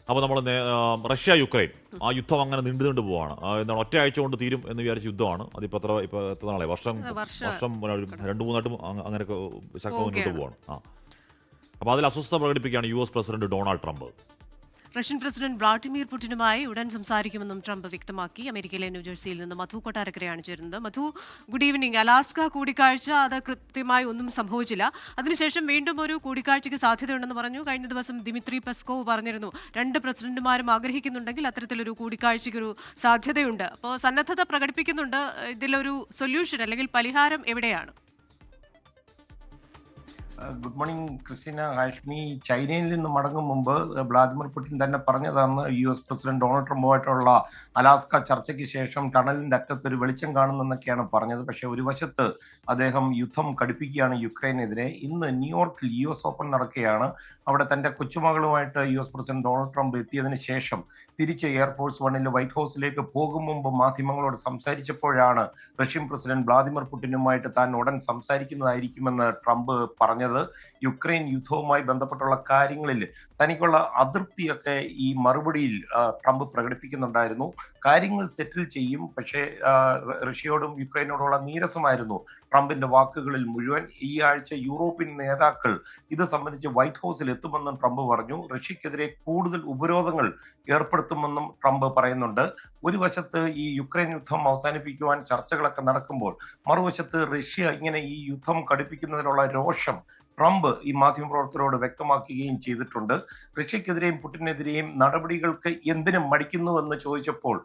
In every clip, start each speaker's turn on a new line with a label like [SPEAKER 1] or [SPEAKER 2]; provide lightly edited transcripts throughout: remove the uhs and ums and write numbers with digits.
[SPEAKER 1] അപ്പോൾ നമ്മൾ Russia Ukraine ആ യുദ്ധം അങ്ങനെ നീണ്ടു പോവാണ്. എന്താണ് ഒറ്റ ആഴ്ച കൊണ്ട് തീരും എന്ന് വിചാരിച്ച യുദ്ധമാണ്. അതിപ്പോൾ എത്ര നാളെ വർഷം 2-3 അങ്ങനെയൊക്കെ ശക്തം മുന്നോട്ട് പോവാണ്. അപ്പോൾ അതിൽ അസ്വസ്ഥത പ്രകടിപ്പിക്കുകയാണ് US president Donald Trump.
[SPEAKER 2] Russian president Vladimir പുടിനുമായി ഉടൻ സംസാരിക്കുമെന്നും ട്രംപ് വ്യക്തമാക്കി. അമേരിക്കയിലെ ന്യൂജേഴ്സിയിൽ നിന്ന് മധു കൊട്ടാരക്കരയാണ് ചേരുന്നത്. മധു, ഗുഡ് ഈവനിങ്. അലാസ്ക കൂടിക്കാഴ്ച അത് കൃത്യമായി ഒന്നും സംഭവിച്ചില്ല. അതിനുശേഷം വീണ്ടും ഒരു കൂടിക്കാഴ്ചയ്ക്ക് സാധ്യതയുണ്ടെന്ന് പറഞ്ഞു. കഴിഞ്ഞ ദിവസം ദിമിത്രി പെസ്കോവ് പറഞ്ഞിരുന്നു 2 പ്രസിഡന്റുമാരും ആഗ്രഹിക്കുന്നുണ്ടെങ്കിൽ അത്തരത്തിലൊരു കൂടിക്കാഴ്ചയ്ക്കൊരു സാധ്യതയുണ്ട്. അപ്പോൾ സന്നദ്ധത പ്രകടിപ്പിക്കുന്നുണ്ട്. ഇതിലൊരു സൊല്യൂഷൻ അല്ലെങ്കിൽ പരിഹാരം എവിടെയാണ്?
[SPEAKER 3] Good morning Christina, Hashmi. ചൈനയിൽ നിന്ന് മടങ്ങും മുമ്പ് വ്ളാദിമിർ പുടിൻ തന്നെ പറഞ്ഞതാണ് US പ്രസിഡന്റ് ഡൊണാൾഡ് ട്രംപുമായിട്ടുള്ള അലാസ്ക ചർച്ചയ്ക്ക് ശേഷം ടണലിന്റെ അറ്റത്ത് ഒരു വെളിച്ചം കാണുമെന്നൊക്കെയാണ് പറഞ്ഞത്. പക്ഷെ ഒരു വശത്ത് അദ്ദേഹം യുദ്ധം കടുപ്പിക്കുകയാണ് യുക്രൈനെതിരെ. ഇന്ന് ന്യൂയോർക്കിൽ US ഓപ്പൺ നടക്കുകയാണ്. അവിടെ തന്റെ കൊച്ചുമകളുമായിട്ട് US പ്രസിഡന്റ് ഡൊണാൾഡ് ട്രംപ് എത്തിയതിനു ശേഷം തിരിച്ച് എയർഫോഴ്സ് വണ്ണിൽ വൈറ്റ് ഹൗസിലേക്ക് പോകും മുമ്പ് മാധ്യമങ്ങളോട് സംസാരിച്ചപ്പോഴാണ് റഷ്യൻ പ്രസിഡന്റ് വ്ളാദിമിർ പുടിനുമായിട്ട് താൻ ഉടൻ സംസാരിക്കുന്നതായിരിക്കുമെന്ന് ട്രംപ് പറഞ്ഞത്. യുക്രൈൻ യുദ്ധവുമായി ബന്ധപ്പെട്ടുള്ള കാര്യങ്ങളിൽ തനിക്കുള്ള അതൃപ്തിയൊക്കെ ഈ മറുപടിയിൽ ട്രംപ് പ്രകടിപ്പിക്കുന്നുണ്ടായിരുന്നു. കാര്യങ്ങൾ സെറ്റിൽ ചെയ്യും, പക്ഷേ റഷ്യയോടും യുക്രൈനോടുള്ള നീരസമായിരുന്നു ട്രംപിന്റെ വാക്കുകളിൽ മുഴുവൻ. ഈ ആഴ്ച യൂറോപ്യൻ നേതാക്കൾ ഇത് സംബന്ധിച്ച് വൈറ്റ് ഹൗസിൽ എത്തുമെന്നും ട്രംപ് പറഞ്ഞു. റഷ്യക്കെതിരെ കൂടുതൽ ഉപരോധങ്ങൾ ഏർപ്പെടുത്തുമെന്നും ട്രംപ് പറയുന്നുണ്ട്. ഒരു വശത്ത് ഈ യുക്രൈൻ യുദ്ധം അവസാനിപ്പിക്കുവാൻ ചർച്ചകളൊക്കെ നടക്കുമ്പോൾ മറുവശത്ത് റഷ്യ ഇങ്ങനെ ഈ യുദ്ധം കടുപ്പിക്കുന്നതിനുള്ള രോഷം ട്രംപ് ഈ മാധ്യമപ്രവർത്തകരോട് വ്യക്തമാക്കുകയും ചെയ്തിട്ടുണ്ട്. റഷ്യക്കെതിരെയും പുടിനെതിരെയും നടപടികൾക്ക് എന്തിനും മടിക്കുന്നുവെന്ന് ചോദിച്ചപ്പോൾ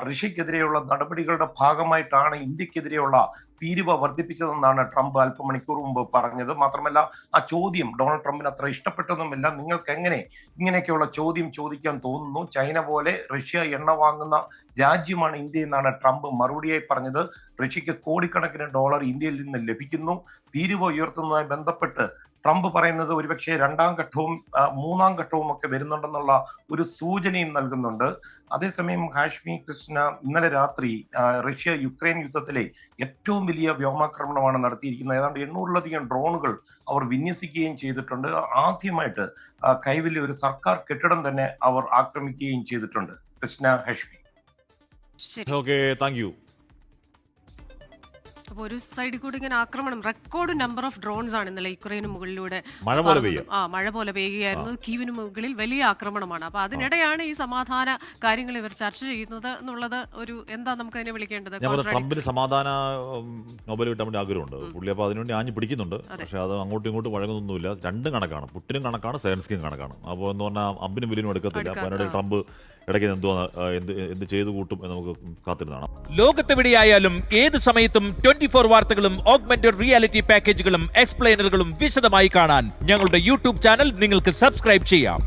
[SPEAKER 3] റഷ്യക്കെതിരെയുള്ള നടപടികളുടെ ഭാഗമായിട്ടാണ് ഇന്ത്യക്കെതിരെയുള്ള തീരുവ വർദ്ധിപ്പിച്ചതെന്നാണ് ട്രംപ് അല്പമണിക്കൂർ മുമ്പ് പറഞ്ഞത്. മാത്രമല്ല, ആ ചോദ്യം ഡൊണാൾഡ് ട്രംപിന് അത്ര ഇഷ്ടപ്പെട്ടതുമില്ല. നിങ്ങൾക്ക് എങ്ങനെ ഇങ്ങനെയൊക്കെയുള്ള ചോദ്യം ചോദിക്കാൻ തോന്നുന്നു? ചൈന പോലെ റഷ്യ എണ്ണ വാങ്ങുന്ന രാജ്യമാണ് ഇന്ത്യ എന്നാണ് ട്രംപ് മറുപടിയായി പറഞ്ഞത്. റഷ്യക്ക് കോടിക്കണക്കിന് ഡോളർ ഇന്ത്യയിൽ നിന്ന് ലഭിക്കുന്നു. തീരുവ ഉയർത്തുന്നതുമായി ബന്ധപ്പെട്ട് ട്രംപ് പറയുന്നത് ഒരുപക്ഷെ 2ാം ഘട്ടവും 3ാം ഘട്ടവും ഒക്കെ വരുന്നുണ്ടെന്നുള്ള ഒരു സൂചനയും നൽകുന്നുണ്ട്. അതേസമയം ഹാഷ്മി, കൃഷ്ണ, ഇന്നലെ രാത്രി റഷ്യ യുക്രൈൻ യുദ്ധത്തിലെ ഏറ്റവും വലിയ വ്യോമാക്രമണമാണ് നടത്തിയിരിക്കുന്നത്. ഏതാണ്ട് 800-ലധികം ഡ്രോണുകൾ അവർ വിന്യസിക്കുകയും ചെയ്തിട്ടുണ്ട്. ആദ്യമായിട്ട് കൈവിലെ ഒരു സർക്കാർ കെട്ടിടം തന്നെ അവർ ആക്രമിക്കുകയും ചെയ്തിട്ടുണ്ട്. Krishna, Hashmi.
[SPEAKER 1] Okay, thank you.
[SPEAKER 2] അപ്പോൾ ഒരു സൈഡിൽ കൂടി ഇങ്ങനെ ആക്രമണം, റെക്കോർഡ് നമ്പർ ഓഫ് ഡ്രോൺസ് ആണ് ഇന്നലെ യുക്രൈന് മുകളിലൂടെ മഴ പോലെ പെയ്യുകയായിരുന്നു. കീവിന് മുകളിൽ വലിയ ആക്രമണമാണ്. അപ്പോൾ അതിനിടെയാണ് ഈ സമാധാന കാര്യങ്ങൾ ഇവർ ചർച്ച ചെയ്യുന്നത് എന്നുള്ളത് ഒരു എന്താ നമുക്ക് അതിനെ വിളിക്കേണ്ടത്?
[SPEAKER 1] ട്രംപിന് സമാധാന നൊബേൽ കിട്ടാൻ വേണ്ടി ആഗ്രഹമുണ്ട് പുള്ളി. അപ്പോൾ അതിനുവേണ്ടി ആഞ്ഞു പിടിക്കുന്നുണ്ട്. പക്ഷെ അത് അങ്ങോട്ടും ഇങ്ങോട്ടും വഴങ്ങുന്നൊന്നുമില്ല. രണ്ടും കണക്കാണ്, പുട്ടിനും കണക്കാണ്, സെലൻസ്കിയും കണക്കാണ്. അപ്പോൾ എന്ന് പറഞ്ഞാൽ അമ്പിനും വില്ലിനും എടുക്കത്തില്ല. അപ്പോൾ അതിനിടെ ട്രംപ് ഇടയ്ക്ക് എന്ത് ചെയ്തു കൂട്ടും എന്ന് നമുക്ക് കാത്തിരുന്നാണ്.
[SPEAKER 4] ലോകത്തെവിടെയായാലും ഏത് സമയത്തും 24 വാർത്തകളും ഓഗ്മെന്റഡ് റിയാലിറ്റി പാക്കേജുകളും എക്സ്പ്ലെയിനറുകളും വിശദമായി കാണാൻ ഞങ്ങളുടെ YouTube ചാനൽ നിങ്ങൾക്ക് സബ്സ്ക്രൈബ് ചെയ്യാം.